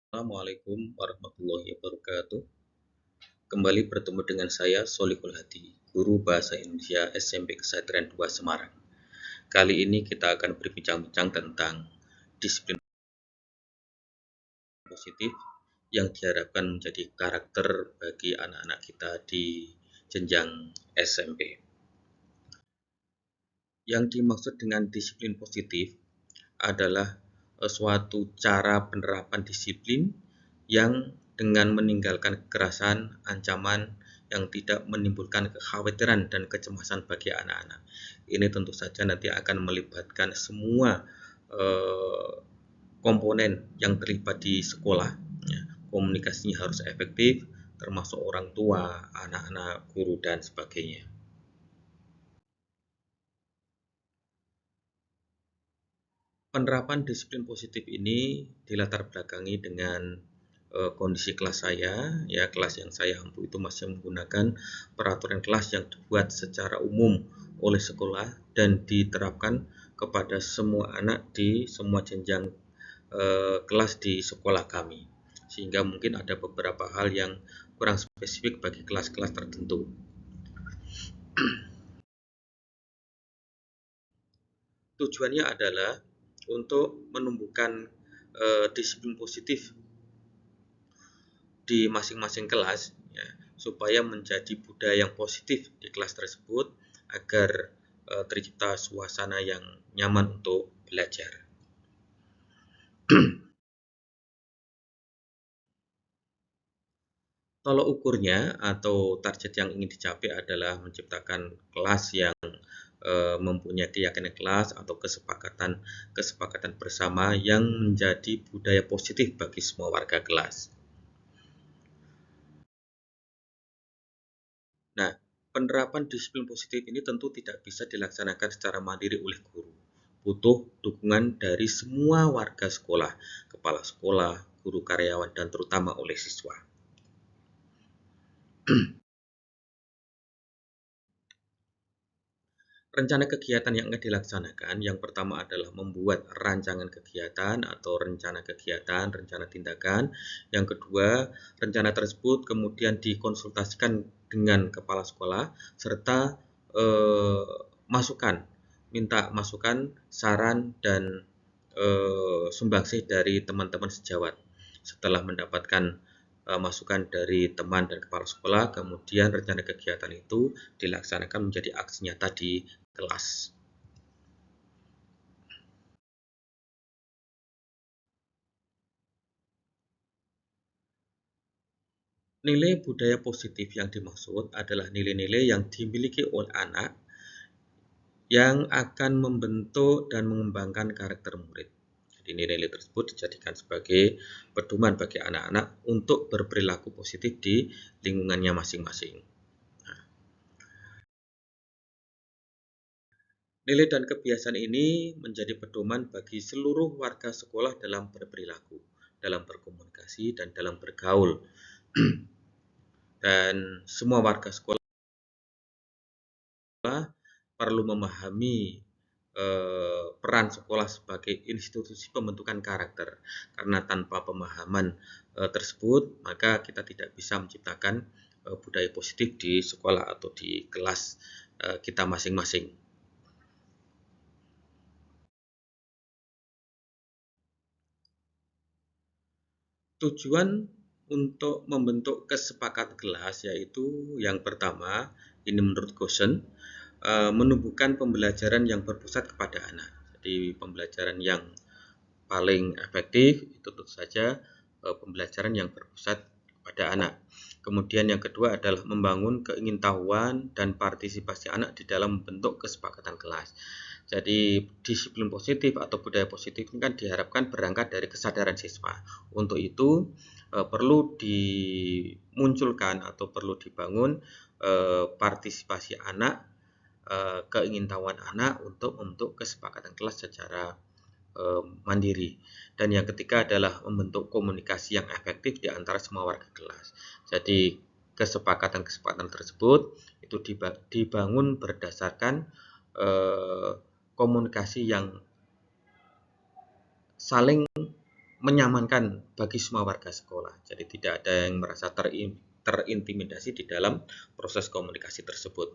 Assalamualaikum warahmatullahi wabarakatuh. Kembali bertemu dengan saya Solihul Hadi, Guru Bahasa Indonesia SMP Kesatria 2 Semarang. Kali ini kita akan berbincang-bincang tentang disiplin positif yang diharapkan menjadi karakter bagi anak-anak kita di jenjang SMP. Yang dimaksud dengan disiplin positif adalah suatu cara penerapan disiplin yang dengan meninggalkan kekerasan, ancaman yang tidak menimbulkan kekhawatiran dan kecemasan bagi anak-anak. Ini tentu saja nanti akan melibatkan semua komponen yang terlibat di sekolah. Komunikasinya harus efektif, termasuk orang tua, anak-anak, guru, dan sebagainya. Penerapan disiplin positif ini dilatar belakangi dengan kondisi kelas saya, ya kelas yang saya ampu itu masih menggunakan peraturan kelas yang dibuat secara umum oleh sekolah dan diterapkan kepada semua anak di semua jenjang kelas di sekolah kami. Sehingga mungkin ada beberapa hal yang kurang spesifik bagi kelas-kelas tertentu. Tujuannya adalah untuk menumbuhkan disiplin positif di masing-masing kelas, ya, supaya menjadi budaya yang positif di kelas tersebut agar tercipta suasana yang nyaman untuk belajar. Tolok ukurnya atau target yang ingin dicapai adalah menciptakan kelas yang mempunyai keyakinan kelas atau kesepakatan bersama yang menjadi budaya positif bagi semua warga kelas. Nah, penerapan disiplin positif ini tentu tidak bisa dilaksanakan secara mandiri oleh guru. Butuh dukungan dari semua warga sekolah, kepala sekolah, guru karyawan, dan terutama oleh siswa. Rencana kegiatan yang akan dilaksanakan, yang pertama adalah membuat rancangan kegiatan atau rencana kegiatan, rencana tindakan. Yang kedua, rencana tersebut kemudian dikonsultasikan dengan kepala sekolah serta minta masukan, saran, dan sumbangsih dari teman-teman sejawat. Setelah mendapatkan masukan dari teman dan kepala sekolah, kemudian rencana kegiatan itu dilaksanakan menjadi aksi nyata di kelas. Nilai budaya positif yang dimaksud adalah nilai-nilai yang dimiliki oleh anak yang akan membentuk dan mengembangkan karakter murid. Jadi nilai-nilai tersebut dijadikan sebagai pedoman bagi anak-anak untuk berperilaku positif di lingkungannya masing-masing. Nilai dan kebiasaan ini menjadi pedoman bagi seluruh warga sekolah dalam berperilaku, dalam berkomunikasi, dan dalam bergaul. Dan semua warga sekolah perlu memahami peran sekolah sebagai institusi pembentukan karakter. Karena tanpa pemahaman tersebut, maka kita tidak bisa menciptakan budaya positif di sekolah atau di kelas kita masing-masing. Tujuan untuk membentuk kesepakatan kelas yaitu yang pertama, ini menurut Gosen, menumbuhkan pembelajaran yang berpusat kepada anak. Jadi pembelajaran yang paling efektif itu tentu saja pembelajaran yang berpusat pada anak. Kemudian yang kedua adalah membangun keingintahuan dan partisipasi anak di dalam membentuk kesepakatan kelas. Jadi disiplin positif atau budaya positif ini kan diharapkan berangkat dari kesadaran siswa. Untuk itu perlu dimunculkan atau perlu dibangun partisipasi anak, keingintahuan anak untuk membentuk kesepakatan kelas secara mandiri. Dan yang ketiga adalah membentuk komunikasi yang efektif di antara semua warga kelas. Jadi kesepakatan-kesepakatan tersebut itu dibangun berdasarkan komunikasi yang saling menyamankan bagi semua warga sekolah. Jadi tidak ada yang merasa terintimidasi di dalam proses komunikasi tersebut.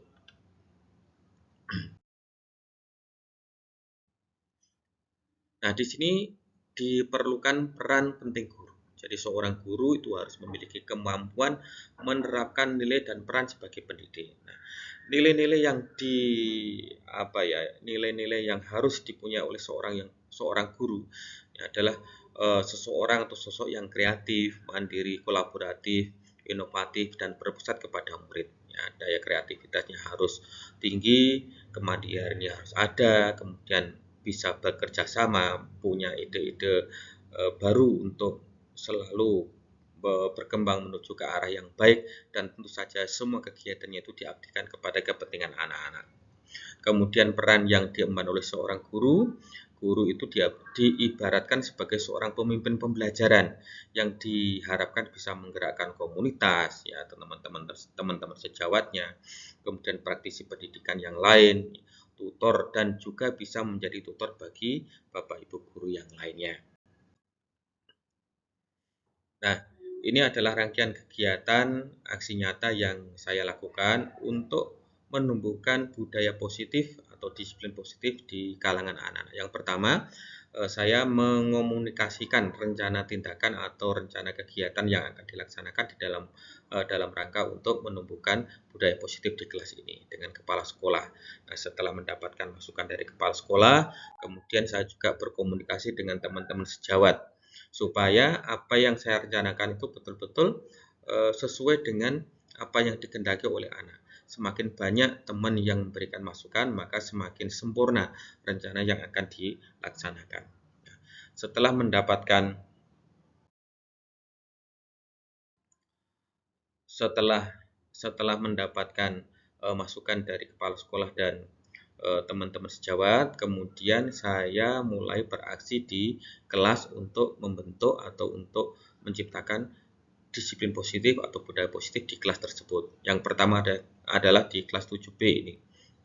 Nah, di sini diperlukan peran penting guru. Jadi seorang guru itu harus memiliki kemampuan menerapkan nilai dan peran sebagai pendidik. Nah, nilai-nilai yang nilai-nilai yang harus dipunyai oleh seorang guru ya, adalah seseorang atau sosok yang kreatif, mandiri, kolaboratif, inovatif dan berpusat kepada murid. Ya, daya kreativitasnya harus tinggi, kemandiriannya harus ada, kemudian bisa bekerja sama, punya ide-ide baru untuk selalu berkembang menuju ke arah yang baik, dan tentu saja semua kegiatannya itu diabdikan kepada kepentingan anak-anak. Kemudian peran yang diemban oleh seorang guru, guru itu diibaratkan sebagai seorang pemimpin pembelajaran yang diharapkan bisa menggerakkan komunitas ya, teman-teman sejawatnya, kemudian praktisi pendidikan yang lain, tutor, dan juga bisa menjadi tutor bagi Bapak Ibu guru yang lainnya. Nah, ini adalah rangkaian kegiatan aksi nyata yang saya lakukan untuk menumbuhkan budaya positif atau disiplin positif di kalangan anak-anak. Yang pertama, saya mengomunikasikan rencana tindakan atau rencana kegiatan yang akan dilaksanakan di dalam rangka untuk menumbuhkan budaya positif di kelas ini dengan kepala sekolah. Nah, setelah mendapatkan masukan dari kepala sekolah, kemudian saya juga berkomunikasi dengan teman-teman sejawat supaya apa yang saya rencanakan itu betul-betul sesuai dengan apa yang dikehendaki oleh anak. Semakin banyak teman yang memberikan masukan, maka semakin sempurna rencana yang akan dilaksanakan. Setelah mendapatkan masukan dari kepala sekolah dan teman-teman sejawat, kemudian saya mulai beraksi di kelas untuk membentuk atau untuk menciptakan disiplin positif atau budaya positif di kelas tersebut. Yang pertama adalah di kelas 7B ini.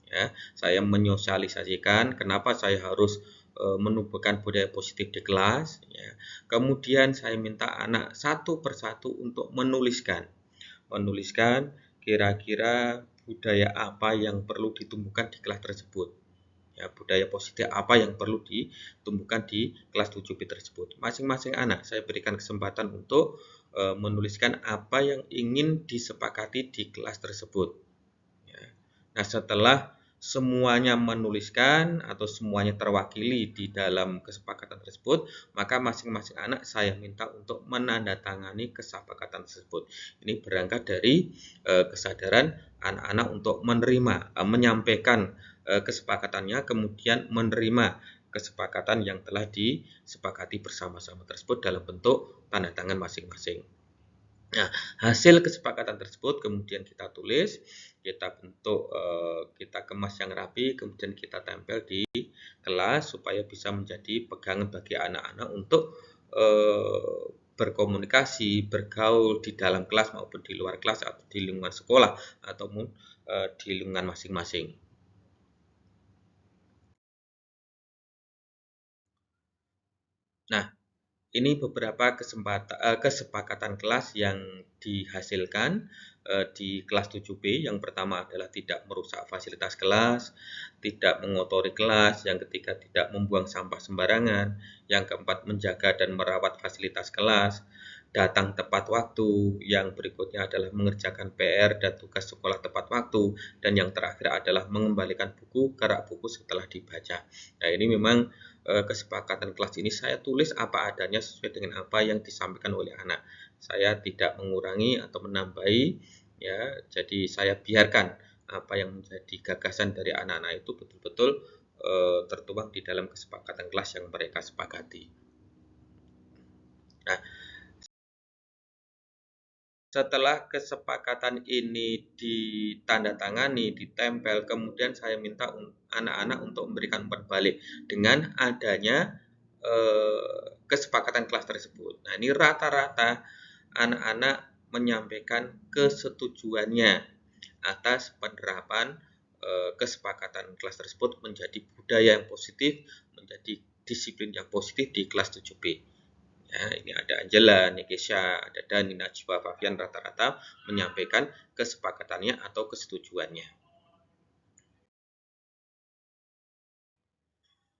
Ya, saya menyosialisasikan kenapa saya harus menumbuhkan budaya positif di kelas. Ya. Kemudian saya minta anak satu persatu untuk menuliskan kira-kira budaya apa yang perlu ditumbuhkan di kelas tersebut. Ya, budaya positif apa yang perlu ditumbuhkan di kelas 7B tersebut. Masing-masing anak saya berikan kesempatan untuk menuliskan apa yang ingin disepakati di kelas tersebut. Ya. Nah, setelah semuanya menuliskan atau semuanya terwakili di dalam kesepakatan tersebut, maka masing-masing anak saya minta untuk menandatangani kesepakatan tersebut. Ini berangkat dari kesadaran anak-anak untuk menyampaikan kesepakatannya, kemudian menerima kesepakatan yang telah disepakati bersama-sama tersebut dalam bentuk tanda tangan masing-masing. Nah, hasil kesepakatan tersebut kemudian kita tulis, kita bentuk, kita kemas yang rapi, kemudian kita tempel di kelas supaya bisa menjadi pegangan bagi anak-anak untuk berkomunikasi, bergaul di dalam kelas maupun di luar kelas atau di lingkungan sekolah ataupun di lingkungan masing-masing. Nah, ini beberapa kesepakatan kelas yang dihasilkan di kelas 7B. Yang pertama adalah tidak merusak fasilitas kelas, tidak mengotori kelas. Yang ketiga, tidak membuang sampah sembarangan. Yang keempat, menjaga dan merawat fasilitas kelas, datang tepat waktu. Yang berikutnya adalah mengerjakan PR dan tugas sekolah tepat waktu. Dan yang terakhir adalah mengembalikan buku ke rak buku setelah dibaca. Nah, ini memang kesepakatan kelas ini saya tulis apa adanya sesuai dengan apa yang disampaikan oleh anak. Saya tidak mengurangi atau menambahi, ya. Jadi saya biarkan apa yang menjadi gagasan dari anak-anak itu betul-betul tertuang di dalam kesepakatan kelas yang mereka sepakati. Nah, setelah kesepakatan ini ditandatangani, ditempel, kemudian saya minta anak-anak untuk memberikan umpan balik dengan adanya kesepakatan kelas tersebut. Nah, ini rata-rata anak-anak menyampaikan kesetujuannya atas penerapan kesepakatan kelas tersebut menjadi budaya yang positif, menjadi disiplin yang positif di kelas 7B. Ya, ini ada Angela, Nikesha, ada Dani, Najwa, Fabian, rata-rata menyampaikan kesepakatannya atau kesetujuannya.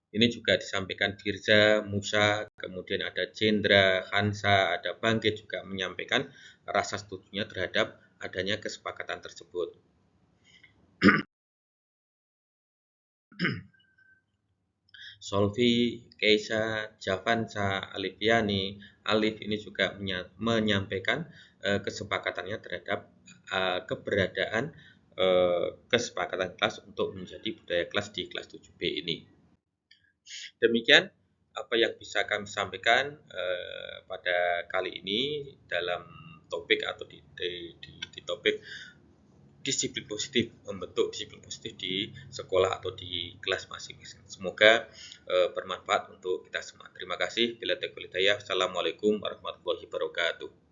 Ini juga disampaikan Dirza, Musa, kemudian ada Jendra, Hansa, ada Bangkit juga menyampaikan rasa setujunya terhadap adanya kesepakatan tersebut. Solvi, Keisha, Javansa, Alifiani, Alif ini juga menyampaikan kesepakatannya terhadap keberadaan kesepakatan kelas untuk menjadi budaya kelas di kelas 7B ini. Demikian apa yang bisa kami sampaikan pada kali ini dalam topik atau di topik disiplin positif, membentuk disiplin positif di sekolah atau di kelas masing-masing. Semoga bermanfaat untuk kita semua. Terima kasih. Bila taufiq wal hidayah. Assalamualaikum warahmatullahi wabarakatuh.